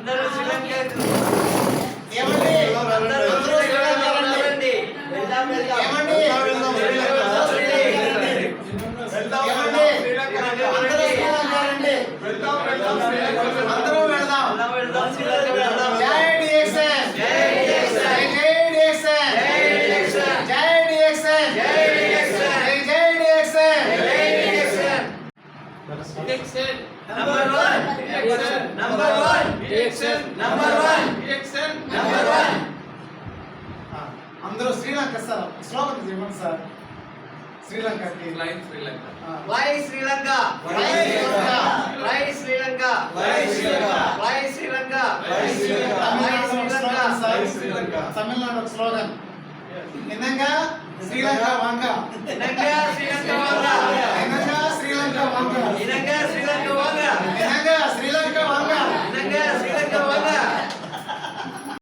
అందరూ శ్రీలంక ఏమండి అందరూ శ్రీలంక రండి. వెళ్దాం వెళ్దాం. ఏమండి వెళ్దాం శ్రీలంక రండి. ఏమండి అందరూ శ్రీలంక రండి. అందరూ వెళ్దాం. వెళ్దాం శ్రీలంక వెళ్దాం. జై డిఎక్స్ఎన్ జై డిఎక్స్ఎన్. జై డిఎక్స్ఎన్ జై డిఎక్స్ఎన్. జై డిఎక్స్ఎన్ జై డిఎక్స్ఎన్. జై డిఎక్స్ఎన్ జై DXN. DXN number 1 number 1 DXN number 1 DXN number 1. అందరూ శ్రీలంక సార్ స్లోగన్ చెప్పండి సార్ శ్రీలంకకి flying Sri Lanka fly Sri Lanka. Fly Sri Lanka. Fly Sri Lanka. Fly Sri Lanka. Fly Sri Lanka. Tamil Nadu ఒక స్లోగన్ సార్. తమిళనాడు ఒక స్లోగన్ నిన్నంగా శ్రీలంక వంక ఇనంగా శ్రీలంక వాంగ. నిన్నంగా శ్రీలంక వంక ఇనంగా శ్రీలంక వాంగ. నిన్నంగా శ్రీలంక